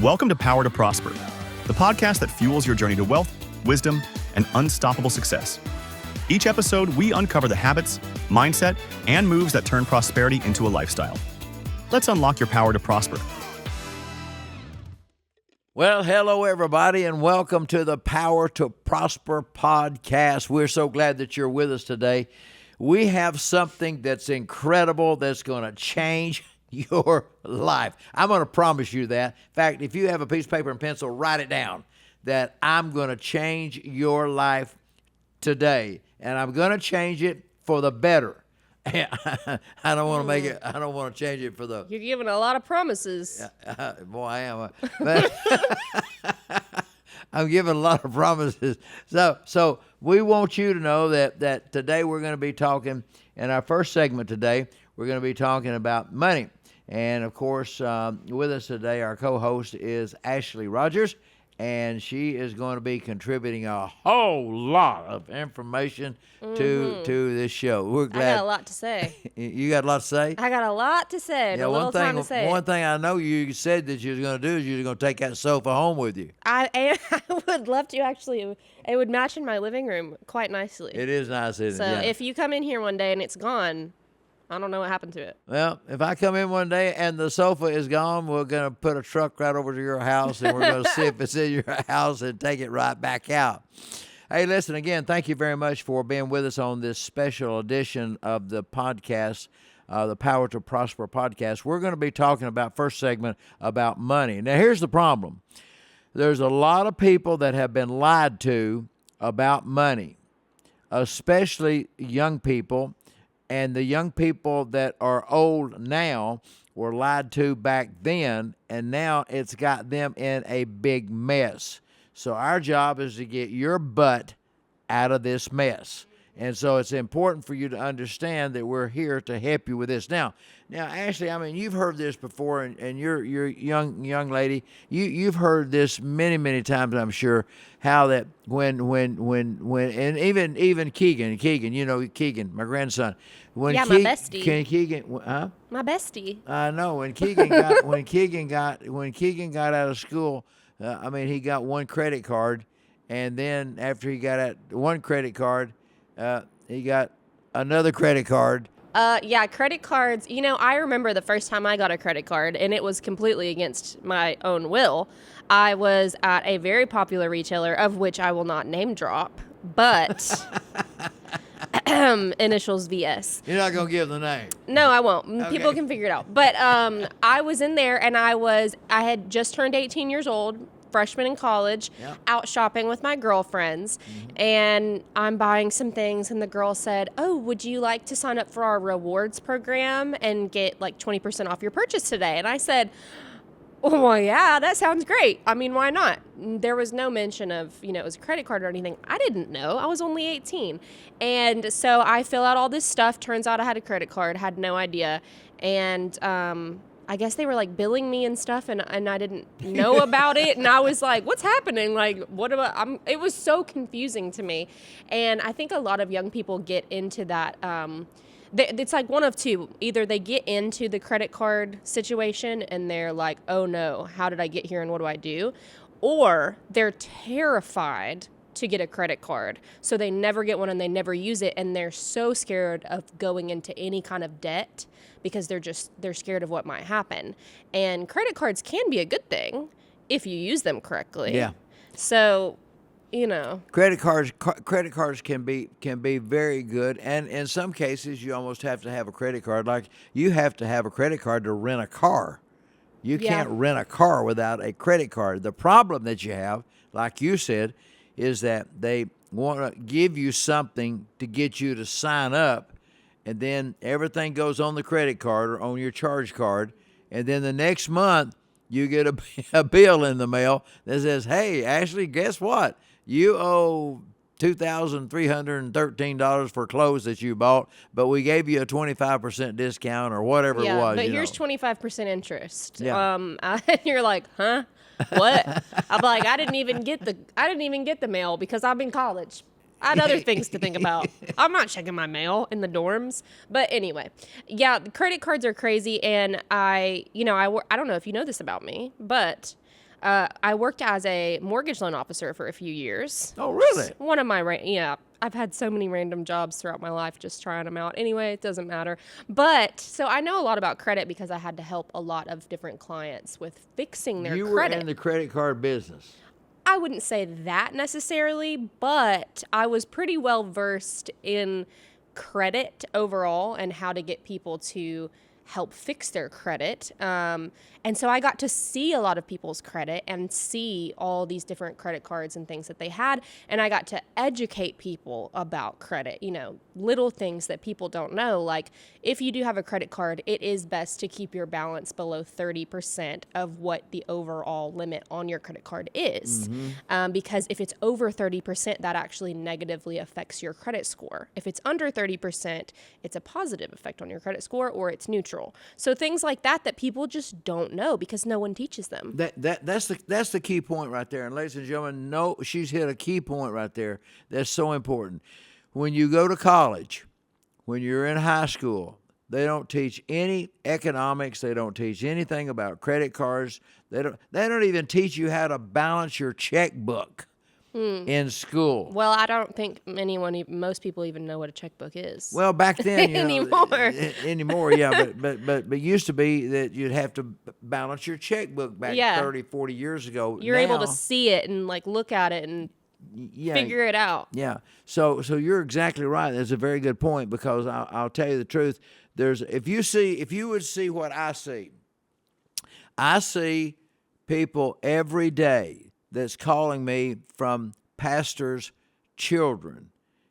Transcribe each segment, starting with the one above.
Welcome to Power to Prosper, the podcast that fuels your journey to wealth, wisdom, and unstoppable success. Each episode, we uncover the habits, mindset, and moves that turn prosperity into a lifestyle. Let's unlock your power to prosper. Well, hello, everybody, and welcome to the Power to Prosper podcast. We're so glad that you're with us today. We have something that's incredible that's going to change your life. I'm going to promise you that. In fact, if you have a piece of paper and pencil, write it down, that I'm going to change your life today, and I'm going to change it for the better. I don't want to make it, I don't want to change it for the... You're giving a lot of promises. Boy, I am. But I'm giving a lot of promises. So we want you to know that today we're going to be talking, in our first segment today, we're going to be talking about money. And, of course, with us today, our co-host is Ashley Rogers, and she is going to be contributing a whole lot of information to this show. We're glad. I got a lot to say. You got a lot to say? I got a lot to say. Yeah, time to say one thing I know you said that you was going to do is you were going to take that sofa home with you. I would love to, actually. It would match in my living room quite nicely. It is nice, isn't it? So Yeah. if you come in here one day and it's gone, I don't know what happened to it. Well, if I come in one day and the sofa is gone, we're going to put a truck right over to your house, and we're going to see if it's in your house and take it right back out. Hey, listen, again, thank you very much for being with us on this special edition of the podcast, the Power to Prosper podcast. We're going to be talking about, first segment, about money. Now, here's the problem. There's a lot of people that have been lied to about money, especially young people. And the young people that are old now were lied to back then, and now it's got them in a big mess. So our job is to get your butt out of this mess. And so it's important for you to understand that we're here to help you with this. Now, Ashley, I mean, you've heard this before, and you're young lady. You've heard this many times, I'm sure. How that when and even Keegan, you know Keegan, my grandson. My bestie. Keegan, huh? My bestie. I know when Keegan got out of school. I mean, he got one credit card, and then after he got at one credit card. He got another credit card. Credit cards. You know, I remember the first time I got a credit card, and it was completely against my own will. I was at a very popular retailer, of which I will not name drop, but initials VS. You're not going to give the name. No, I won't. Okay. People can figure it out. But I was in there, and I had just turned 18 years old, freshman in college, out shopping with my girlfriends, and I'm buying some things, and the girl said, "Oh, would you like to sign up for our rewards program and get like 20% off your purchase today?" And I said, "Oh, well, yeah, that sounds great. I mean, why not?" There was no mention of, it was a credit card or anything. I didn't know. I was only 18. And so I fill out all this stuff. Turns out I had a credit card, had no idea. And, I guess they were like billing me and stuff, and I didn't know about it. And I was like, what's happening? Like, it was so confusing to me. And I think a lot of young people get into that. It's like one of two. Either they get into the credit card situation and they're like, oh no, how did I get here and what do I do? Or they're terrified to get a credit card. So they never get one and they never use it. And they're so scared of going into any kind of debt because they're scared of what might happen. And credit cards can be a good thing if you use them correctly. Yeah. So, credit cards can be very good, and in some cases you almost have to have a credit card. Like you have to have a credit card to rent a car. You can't rent a car without a credit card. The problem that you have, like you said, is that they want to give you something to get you to sign up, and then everything goes on the credit card or on your charge card, and then the next month you get a bill in the mail that says, "Hey, Ashley, guess what? You owe $2,313 for clothes that you bought, but we gave you a 25% discount," or whatever it was. But here's 25% interest. Yeah. And you're like, huh? What? I'm like, I didn't even get the mail because I'm in college. I had other things to think about. I'm not checking my mail in the dorms. But anyway, yeah, the credit cards are crazy. And I don't know if you know this about me, but I worked as a mortgage loan officer for a few years. Oh, really? One of my, yeah, I've had so many random jobs throughout my life just trying them out. Anyway, it doesn't matter. But so I know a lot about credit because I had to help a lot of different clients with fixing their You credit. were in the credit card business. I wouldn't say that necessarily, but I was pretty well versed in credit overall and how to get people to help fix their credit. And so I got to see a lot of people's credit and see all these different credit cards and things that they had. And I got to educate people about credit, little things that people don't know. Like if you do have a credit card, it is best to keep your balance below 30% of what the overall limit on your credit card is. Because if it's over 30%, that actually negatively affects your credit score. If it's under 30%, it's a positive effect on your credit score or it's neutral. So things like that people just don't know because no one teaches them. That's the key point right there. And ladies and gentlemen, no, she's hit a key point right there. That's so important. When you go to college, when you're in high school, they don't teach any economics. They don't teach anything about credit cards. They don't even teach you how to balance your checkbook in school. Well, I don't think most people even know what a checkbook is. Well, back then, Anymore, yeah, but used to be that you'd have to balance your checkbook back 30, 40 years ago. You're able to see it and look at it and figure it out. Yeah. So you're exactly right. That's a very good point because I'll tell you the truth. If you would see what I see people every day that's calling me from pastors' children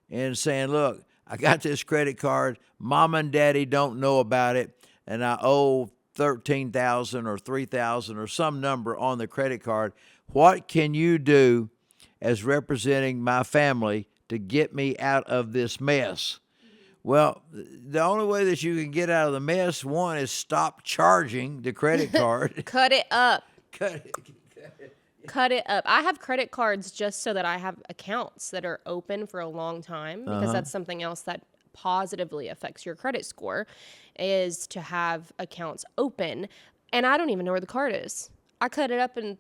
and saying, look, I got this credit card. Mom and daddy don't know about it, and I owe $13,000 or $3,000 or some number on the credit card. What can you do as representing my family to get me out of this mess? Well, the only way that you can get out of the mess, one, is stop charging the credit card. Cut it up. Cut it up. I have credit cards just so that I have accounts that are open for a long time because that's something else that positively affects your credit score is to have accounts open. And I don't even know where the card is. I cut it up and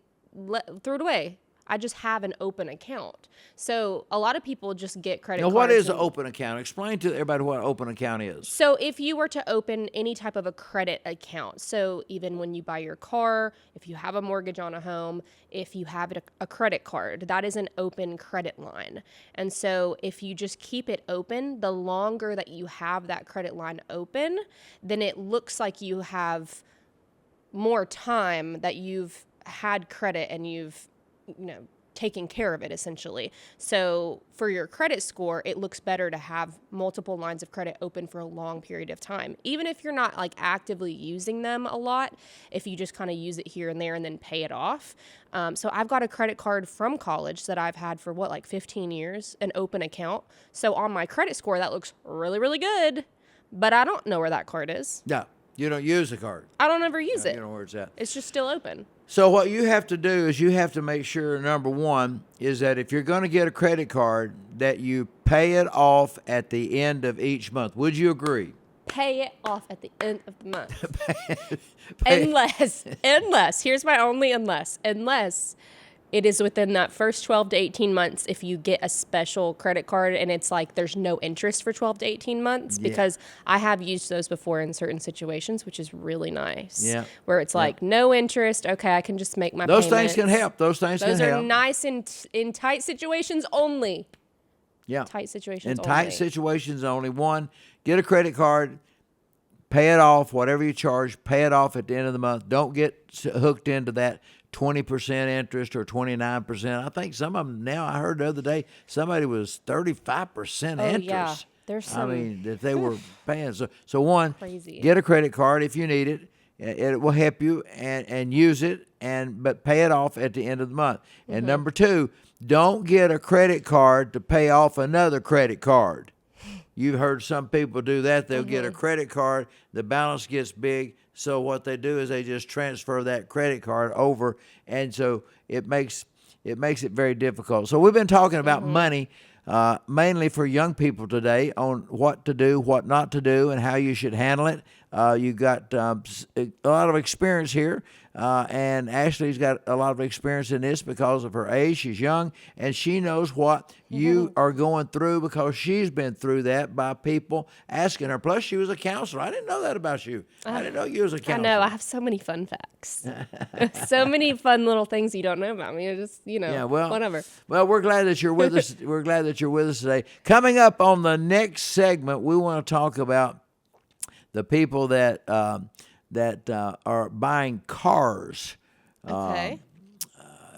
threw it away. I just have an open account. So a lot of people just get credit cards. Now, what is an open account? Explain to everybody what an open account is. So if you were to open any type of a credit account, so even when you buy your car, if you have a mortgage on a home, if you have a credit card, that is an open credit line. And so if you just keep it open, the longer that you have that credit line open, then it looks like you have more time that you've had credit and you've taking care of it essentially. So for your credit score, it looks better to have multiple lines of credit open for a long period of time. Even if you're not actively using them a lot, if you just kind of use it here and there and then pay it off. So I've got a credit card from college that I've had for 15 years, an open account. So on my credit score, that looks really, really good, but I don't know where that card is. Yeah. You don't use the card. I don't ever use it. You don't know where it's at. It's just still open. So what you have to do is you have to make sure, number one, is that if you're going to get a credit card, that you pay it off at the end of each month. Would you agree? Pay it off at the end of the month. Unless, here's my only unless it is within that first 12 to 18 months if you get a special credit card and it's there's no interest for 12 to 18 months because I have used those before in certain situations, which is really nice. Yeah. Where it's no interest. Okay, I can just make my Those payments. things can help. Those are nice in tight situations only. Yeah. Tight situations only. Tight situations only. One, get a credit card, pay it off, whatever you charge, pay it off at the end of the month. Don't get hooked into that 20% interest or 29%. I think some of them now, I heard the other day, somebody was 35% interest. Yeah. There's some. That they were paying. So one, crazy. Get a credit card if you need it. It will help you and use it, but pay it off at the end of the month. And number two, don't get a credit card to pay off another credit card. You've heard some people do that. They'll get a credit card, the balance gets big, so what they do is they just transfer that credit card over, and so it makes it very difficult. So we've been talking about money mainly for young people today on what to do, what not to do, and how you should handle it. You got a lot of experience here, and Ashley's got a lot of experience in this because of her age. She's young, and she knows what you are going through because she's been through that by people asking her. Plus, she was a counselor. I didn't know that about you. I didn't know you was a counselor. I know. I have so many fun facts. So many fun little things you don't know about me. It's just, whatever. Well, we're glad that you're with us. We're glad that you're with us today. Coming up on the next segment, we want to talk about the people that are buying cars. Okay.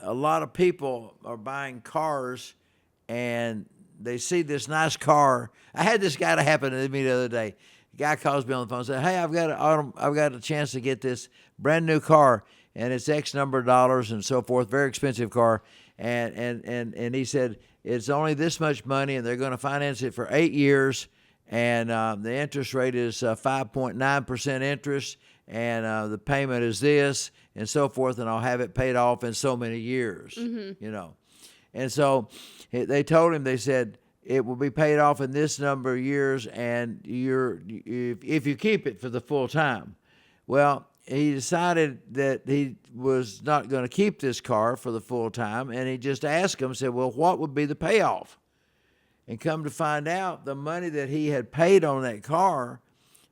A lot of people are buying cars, and they see this nice car. I had this guy to happen to me the other day. The guy calls me on the phone and says, "Hey, I've got a chance to get this brand new car, and it's X number of dollars and so forth. Very expensive car." And he said it's only this much money, and they're going to finance it for 8 years. And the interest rate is 5.9% interest, and the payment is this, and so forth, and I'll have it paid off in so many years, And so they told him, they said, it will be paid off in this number of years, and if you keep it for the full time. Well, he decided that he was not going to keep this car for the full time, and he just asked him, said, well, what would be the payoff? And come to find out, the money that he had paid on that car,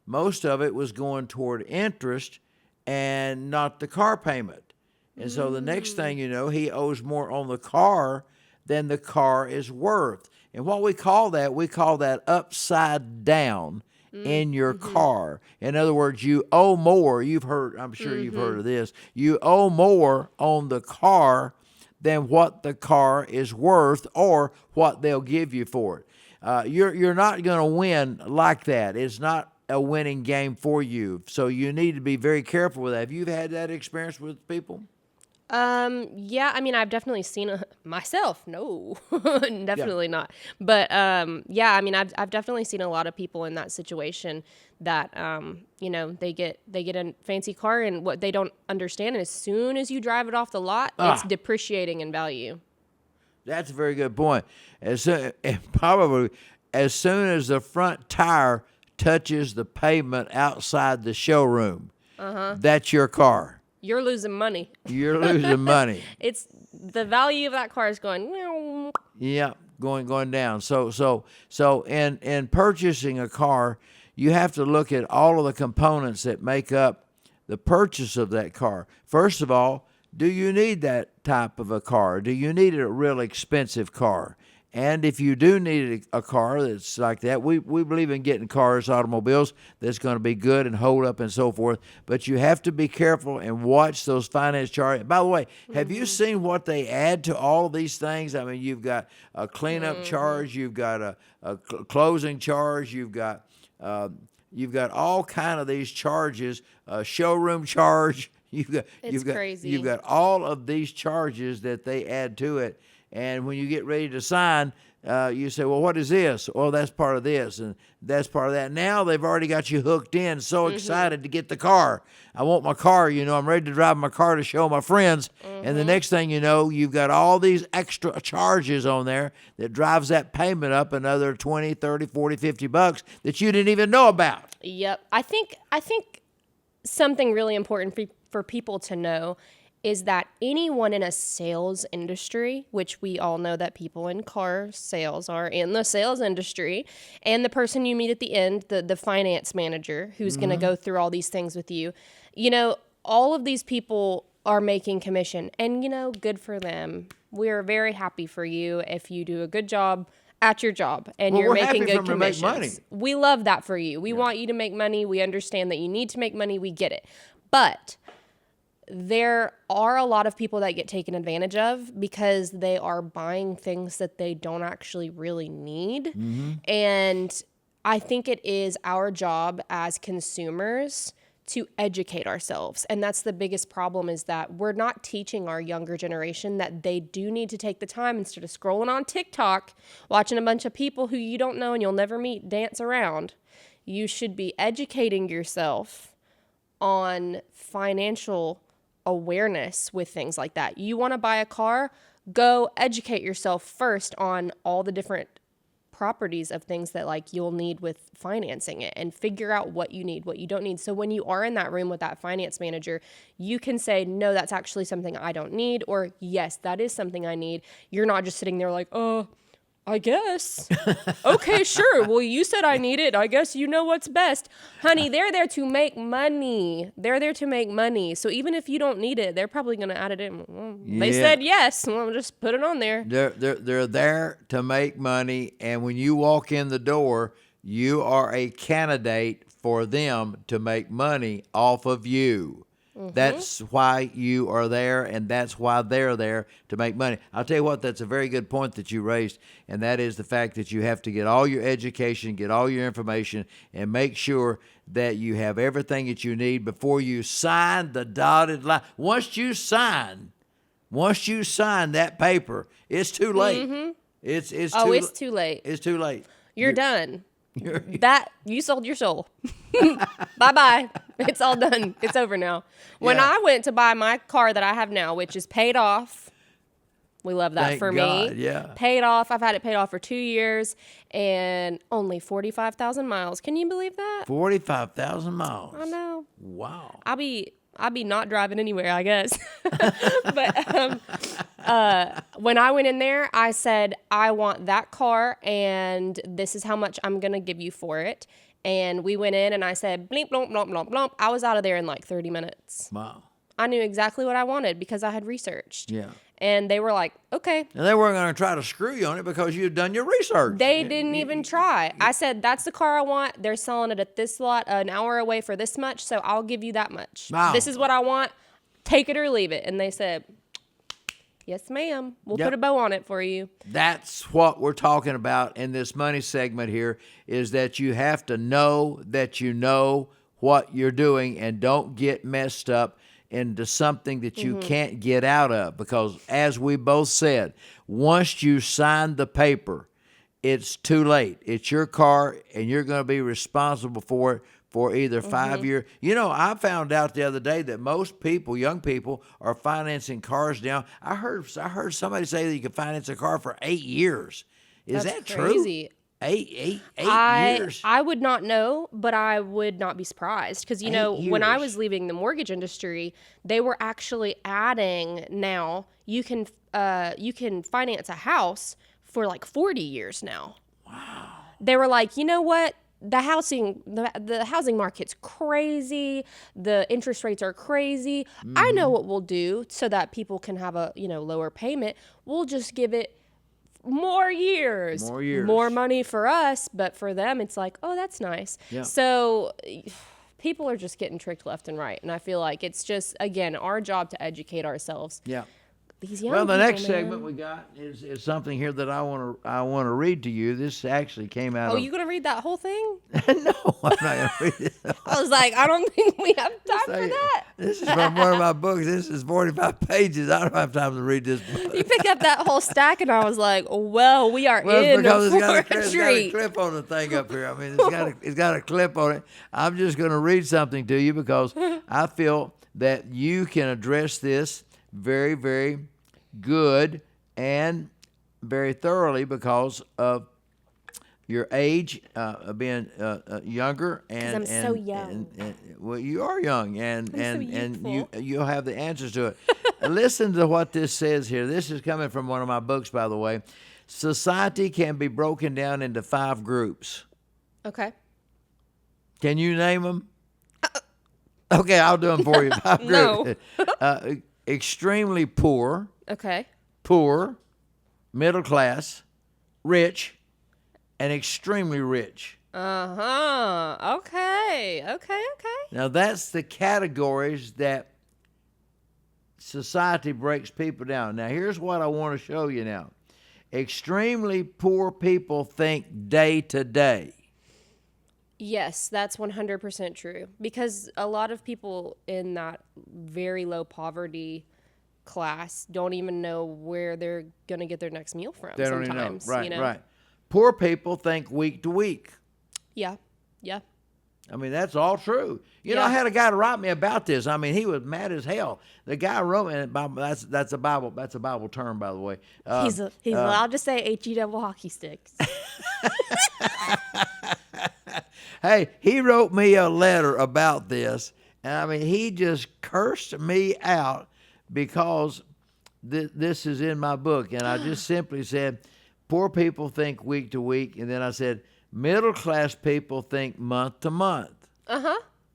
most of it was going toward interest and not the car payment. And so the next thing you know, he owes more on the car than the car is worth. And what we call that upside down in your car. In other words, you owe more. I'm sure you've heard of this. You owe more on the car than what the car is worth or what they'll give you for it. You're not going to win like that. It's not a winning game for you. So you need to be very careful with that. Have you had that experience with people? Yeah, I mean, I've definitely seen myself. No, definitely not. But yeah, I mean, I've definitely seen a lot of people in that situation that they get a fancy car, and what they don't understand, and as soon as you drive it off the lot, it's depreciating in value. That's a very good point. Probably as soon as the front tire touches the pavement outside the showroom, that's your car. You're losing money. You're losing money. It's the value of that car is going. Yeah, going down. So in purchasing a car, you have to look at all of the components that make up the purchase of that car. First of all, do you need that type of a car? Do you need a real expensive car? And if you do need a car that's like that, we believe in getting cars, automobiles, that's going to be good and hold up and so forth. But you have to be careful and watch those finance charges. By the way, have you seen what they add to all of these things? I mean, you've got a cleanup charge, you've got a closing charge, you've got all kind of these charges, a showroom charge. Crazy. You've got all of these charges that they add to it. And when you get ready to sign, you say, well, what is this? Well, that's part of this, and that's part of that. Now they've already got you hooked in, so excited to get the car. I want my car, I'm ready to drive my car to show my friends. And the next thing you know, you've got all these extra charges on there that drives that payment up another $20, $30, $40, $50 that you didn't even know about. Yep. I think something really important for people to know is that anyone in a sales industry, which we all know that people in car sales are in the sales industry, and the person you meet at the end, the finance manager who's going to go through all these things with you, all of these people are making commission, and, good for them. We're very happy for you if you do a good job at your job and you're making good commissions. Make money. We love that for you. We want you to make money. We understand that you need to make money. We get it. But there are a lot of people that get taken advantage of because they are buying things that they don't actually really need. And I think it is our job as consumers to educate ourselves. And that's the biggest problem, is that we're not teaching our younger generation that they do need to take the time, instead of scrolling on TikTok, watching a bunch of people who you don't know and you'll never meet dance around. You should be educating yourself on financial awareness with things like that. You want to buy a car? Go educate yourself first on all the different properties of things that like you'll need with financing it, and figure out what you need, what you don't need. So when you are in that room with that finance manager, you can say, no, that's actually something I don't need, or yes, that is something I need. You're not just sitting there like, oh, I guess. Okay, sure. Well, you said I need it. I guess you know what's best. Honey, they're there to make money. They're there to make money. So even if you don't need it, they're probably going to add it in. Well, they said yes. Well, just put it on there. They're there to make money, and when you walk in the door, you are a candidate for them to make money off of you. That's why you are there, and that's why they're there, to make money. I'll tell you what, that's a very good point that you raised, and that is the fact that you have to get all your education, get all your information, and make sure that you have everything that you need before you sign the dotted line. Once you sign that paper, it's too late. It's too late. It's too late. You're done. You sold your soul. Bye-bye. It's all done. It's over now. When I went to buy my car that I have now, which is paid off, we love that. Thank for God, me. Yeah. Paid off. I've had it paid off for 2 years and only 45,000 miles. Can you believe that? 45,000 miles. I know. Wow. I'll be not driving anywhere, I guess. But when I went in there, I said, I want that car, and this is how much I'm going to give you for it. And we went in, and I said, bleep, blomp, blomp, blomp, blomp. I was out of there in like 30 minutes. Wow. I knew exactly what I wanted because I had researched. Yeah. And they were like, okay. And they weren't going to try to screw you on it because you'd done your research. They didn't even try. I said, that's the car I want. They're selling it at this lot an hour away for this much, so I'll give you that much. Wow. This is what I want. Take it or leave it. And they said, yes, ma'am. We'll put a bow on it for you. That's what we're talking about in this money segment here, is that you have to know that you know what you're doing, and don't get messed up into something that you can't get out of. Because as we both said, once you sign the paper, it's too late. It's your car, and you're going to be responsible for it for either 5 years. You know, I found out the other day that most people, young people, are financing cars now. I heard somebody say that you can finance a car for 8 years. Is That's that crazy. True? Eight years. I would not know, but I would not be surprised. Because, you know, when I was leaving the mortgage industry, they were actually adding now, you can finance a house for like 40 years now. Wow. They were like, you know what? The housing market's crazy. The interest rates are crazy. I know what we'll do so that people can have a, lower payment. We'll just give it more years. More money for us, but for them, it's like, oh, that's nice. Yeah. So people are just getting tricked left and right. And I feel like it's just, again, our job to educate ourselves. Yeah. Well, the next segment we got is something here that I want to read to you. This actually came out. Oh, you gonna read that whole thing? No, I'm not gonna read it. I was like, I don't think we have time for that. This is from one of my books. This is 45 pages. I don't have time to read this book. You picked up that whole stack, and I was like, well, we are in because for it's got a clip on the thing up here. I mean, it's got a clip on it. I'm just gonna read something to you because I feel that you can address this very, very good and very thoroughly because of your age, being younger, and so young. Well, you are young, and so you'll have the answers to it. Listen to what this says here. This is coming from one of my books, by the way. Society can be broken down into 5 groups. Okay. Can you name them? Okay, I'll do them for you. 5 groups. No. Extremely poor. Okay. Poor, middle class, rich, and extremely rich. Okay. Now, that's the categories that society breaks people down. Now, here's what I want to show you now. Extremely poor people think day to day. Yes, that's 100% true. Because a lot of people in that very low poverty class don't even know where they're going to get their next meal from. They don't sometimes, even know. Right. Poor people think week to week. Yeah. I mean, that's all true. You know, I had a guy to write me about this. I mean, he was mad as hell. The guy wrote me, and that's a Bible term, by the way. He's allowed to say HE double hockey sticks. Hey, he wrote me a letter about this, and I mean, he just cursed me out because this is in my book, and I just simply said, poor people think week to week, and then I said, middle class people think month to month.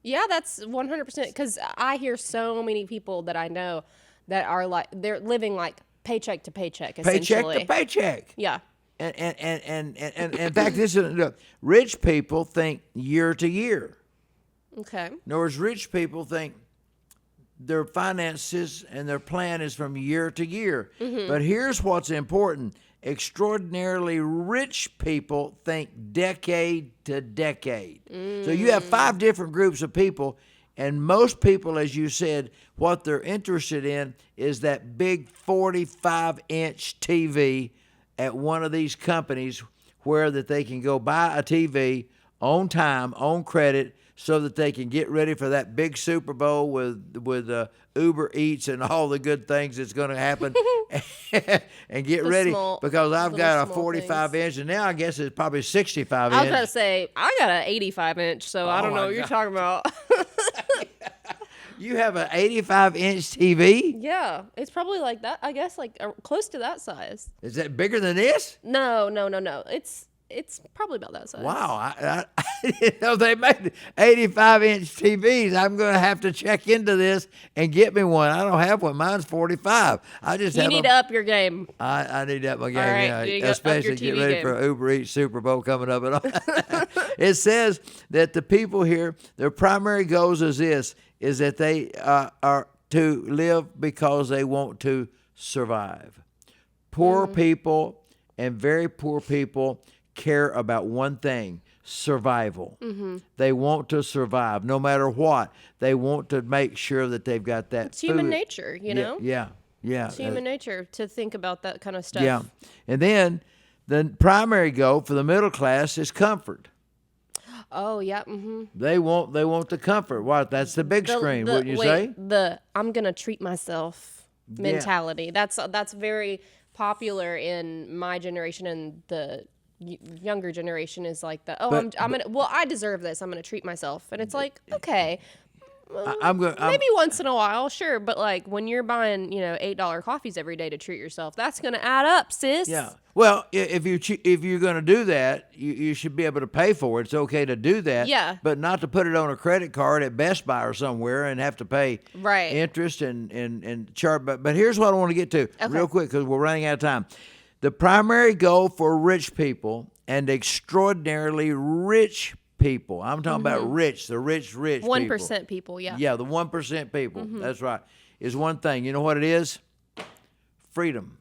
Yeah, that's 100%. Because I hear so many people that I know that are like, they're living like paycheck to paycheck, essentially. Paycheck to paycheck. Yeah. And in fact, this is rich people think year to year. Okay. In other words, rich people think their finances and their plan is from year to year. But here's what's important. Extraordinarily rich people think decade to decade. So you have 5 different groups of people, and most people, as you said, what they're interested in is that big 45-inch TV at one of these companies where that they can go buy a TV on time, on credit, so that they can get ready for that big Super Bowl with Uber Eats and all the good things that's going to happen, and get ready because I've got a 45-inch, and now I guess it's probably 65-inch. I was going to say, I got an 85-inch, so I don't know what you're talking about. You have an 85-inch TV? Yeah, it's probably like that. I guess like close to that size. Is that bigger than this? No. It's probably about that size. Wow, I didn't know they made 85-inch TVs. I'm going to have to check into this and get me one. I don't have one. Mine's 45. You need to up your game. I need to up my game, right, yeah. Especially get ready game. for Uber Eats Super Bowl coming up. And all. It says that the people here, their primary goals is that they are to live because they want to survive. Poor people and very poor people care about one thing: survival. They want to survive no matter what. They want to make sure that they've got that It's human nature, you know? Yeah. It's human nature to think about that kind of stuff. Yeah. And then the primary goal for the middle class is comfort. Oh, yeah. They want the comfort. What? That's the big screen, wouldn't you say? The I'm going to treat myself mentality. That's very popular in my generation, and the younger generation is like I'm gonna. Well, I deserve this. I'm gonna treat myself, and it's like, okay, maybe once in a while, sure, but like when you're buying, $8 coffees every day to treat yourself, that's gonna add up, sis. Yeah. Well, if you're gonna do that, you should be able to pay for it. It's okay to do that. Yeah. But not to put it on a credit card at Best Buy or somewhere and have to pay right interest and charge. But here's what I want to get to real quick because we're running out of time. The primary goal for rich people and extraordinarily rich people, I'm talking about rich, the rich 1% people, yeah. Yeah, the 1% people, that's right, is one thing. You know what it is? Freedom.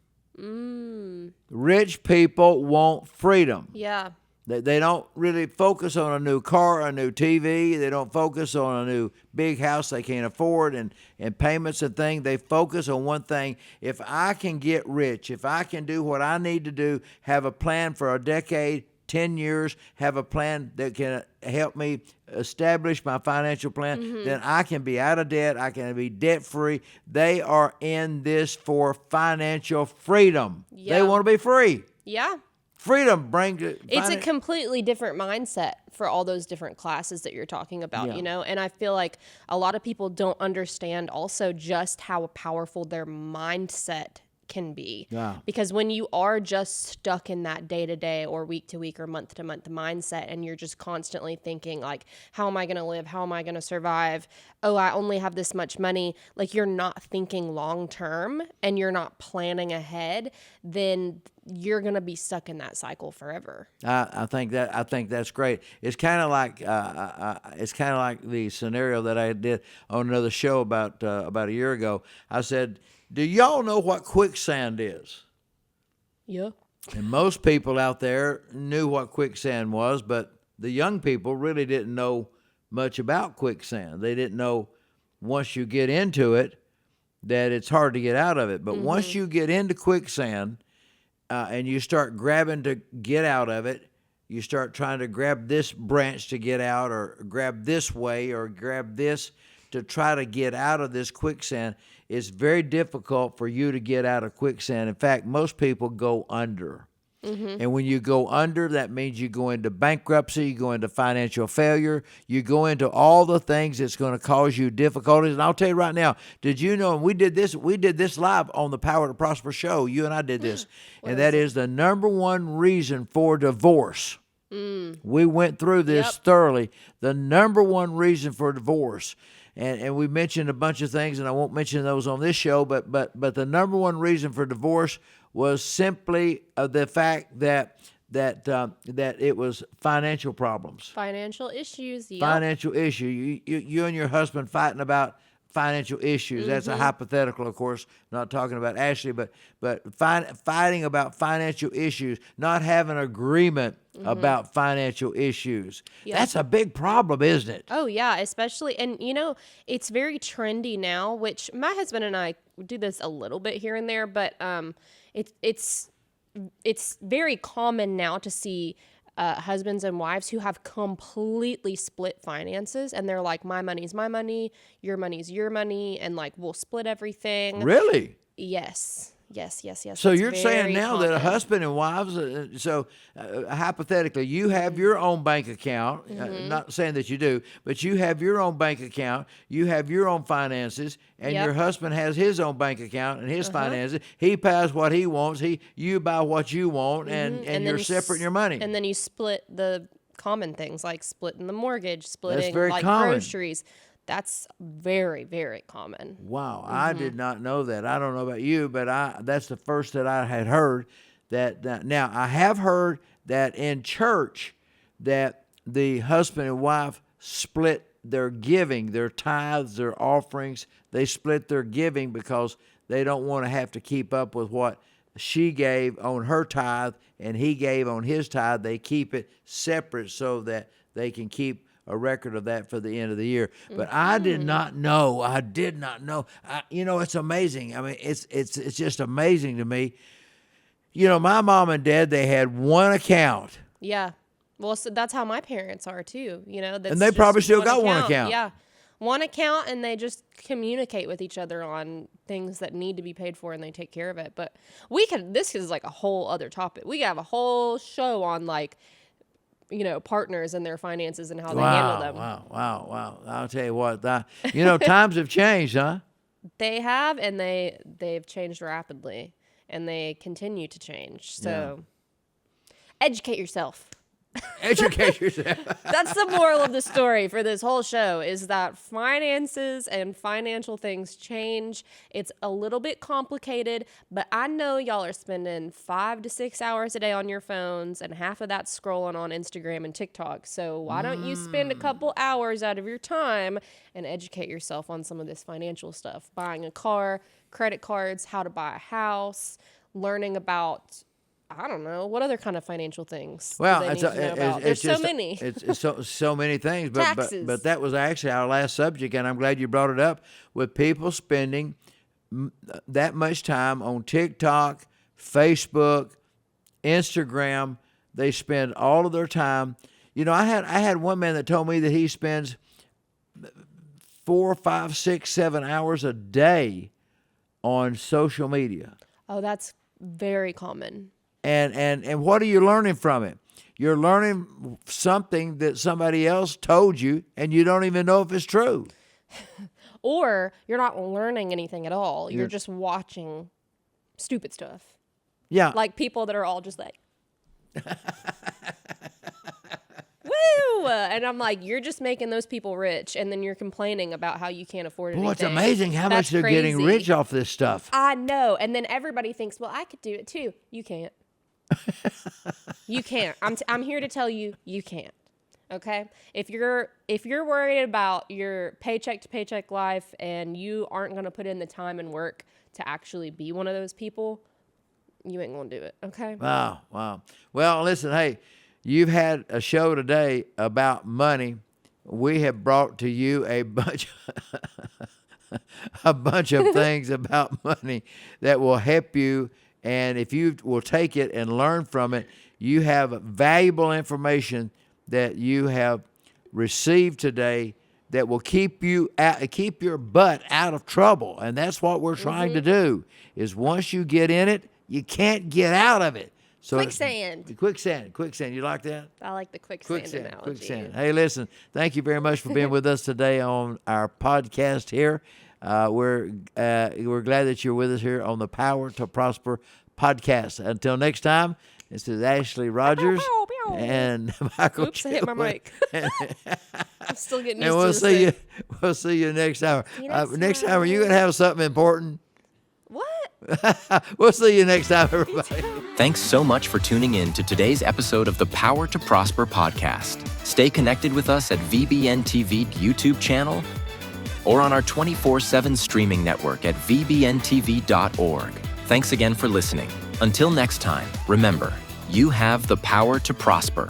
Rich people want freedom. Yeah. They don't really focus on a new car, a new TV. They don't focus on a new big house they can't afford and payments and things. They focus on one thing. If I can get rich, if I can do what I need to do, have a plan for a decade, 10 years, have a plan that can help me establish my financial plan, then I can be out of debt. I can be debt-free. They are in this for financial freedom. Yeah. They want to be free. Yeah. Freedom brings it. It's a completely different mindset for all those different classes that you're talking about, and I feel like a lot of people don't understand also just how powerful their mindset can be. Yeah. Because when you are just stuck in that day-to-day or week-to-week or month-to-month mindset, and you're just constantly thinking like, how am I going to live? How am I going to survive? Oh, I only have this much money. Like, you're not thinking long-term and you're not planning ahead, then you're going to be stuck in that cycle forever. I think that's great. It's kind of like the scenario that I did on another show about a year ago. I said, do y'all know what quicksand is? Yeah. And most people out there knew what quicksand was, but the young people really didn't know much about quicksand. They didn't know once you get into it that it's hard to get out of it. But once you get into quicksand and you start grabbing to get out of it, You start trying to grab this branch to get out, or grab this way, or grab this to try to get out of this quicksand. It's very difficult for you to get out of quicksand. In fact, most people go under. And when you go under, that means you go into bankruptcy, you go into financial failure, you go into all the things that's going to cause you difficulties. And I'll tell you right now, did you know, and we did this live on the Power to Prosper show, you and I did this, and that is the number one reason for divorce. We went through this thoroughly. The number one reason for divorce. And we mentioned a bunch of things, and I won't mention those on this show, but the number one reason for divorce was simply the fact that it was financial problems. Financial issues, yep. Financial issue. You and your husband fighting about financial issues. That's a hypothetical, of course, not talking about Ashley, but fighting about financial issues, not having agreement about financial issues. Yep. That's a big problem, isn't it? Oh, yeah, especially, and it's very trendy now, which my husband and I do this a little bit here and there, but it's very common now to see husbands and wives who have completely split finances, and they're like, my money's my money, your money's your money, and like we'll split everything. Really? Yes. So you're saying now that a husband and wives, hypothetically, you have your own bank account, not saying that you do, but you have your own bank account, you have your own finances, and your husband has his own bank account and his finances. He buys what he wants, you buy what you want, and you're separate in your money. And then you split the common things, like splitting the mortgage, splitting like common. Groceries. That's very, very common. Wow, I did not know that. I don't know about you, but that's the first that I had heard. That now, I have heard that in church that the husband and wife split their giving, their tithes, their offerings. They split their giving because they don't want to have to keep up with what she gave on her tithe and he gave on his tithe. They keep it separate so that they can keep a record of that for the end of the year. But I did not know. It's amazing. I mean, it's just amazing to me. My mom and dad, they had one account. Yeah. Well, so that's how my parents are too. That's and they probably still got one account. Yeah. One account, and they just communicate with each other on things that need to be paid for, and they take care of it. But this is like a whole other topic. We could have a whole show on like, partners and their finances and how they handle them. Wow. I'll tell you what, times have changed, huh? They have, and they've changed rapidly, and they continue to change. So educate yourself. Educate yourself. That's the moral of the story for this whole show, is that finances and financial things change. It's a little bit complicated, but I know y'all are spending 5 to 6 hours a day on your phones, and half of that's scrolling on Instagram and TikTok. So why don't you spend a couple hours out of your time and educate yourself on some of this financial stuff? Buying a car, credit cards, how to buy a house, learning about, I don't know, what other kind of financial things? Well, there's so many. It's so many things. Taxes. But that was actually our last subject, and I'm glad you brought it up. With people spending that much time on TikTok, Facebook, Instagram, they spend all of their time. I had one man that told me that he spends 4, 5, 6, 7 hours a day on social media. Oh, that's very common. And what are you learning from it? You're learning something that somebody else told you, and you don't even know if it's true. Or you're not learning anything at all. You're just watching stupid stuff. Yeah. Like people that are all just like, woo! And I'm like, you're just making those people rich, and then you're complaining about how you can't afford anything. Well, it's amazing how much they're getting rich off this stuff. I know. And then everybody thinks, well, I could do it too. You can't. You can't. I'm here to tell you, you can't. Okay? If you're worried about your paycheck to paycheck life and you aren't going to put in the time and work to actually be one of those people, you ain't going to do it. Okay? Wow. Well, listen, hey, you've had a show today about money. We have brought to you a bunch of things about money that will help you. And if you will take it and learn from it, You have valuable information that you have received today that will keep your butt out of trouble. And that's what we're trying to do, is once you get in it, you can't get out of it. So Quicksand. Quicksand. You like that? I like the quicksand analogy. Quicksand. Hey, listen, thank you very much for being with us today on our podcast here. We're glad that you're with us here on the Power to Prosper podcast. Until next time, this is Ashley Rogers and Michael. Oops, I hit my mic. I'm still getting used and to this thing. We'll see you next hour. Next time. time, are you going to have something important? What? We'll see you next time, everybody. Thanks so much for tuning in to today's episode of the Power to Prosper podcast. Stay connected with us at VBN TV YouTube channel or on our 24/7 streaming network at vbntv.org. Thanks again for listening. Until next time, remember, you have the power to prosper.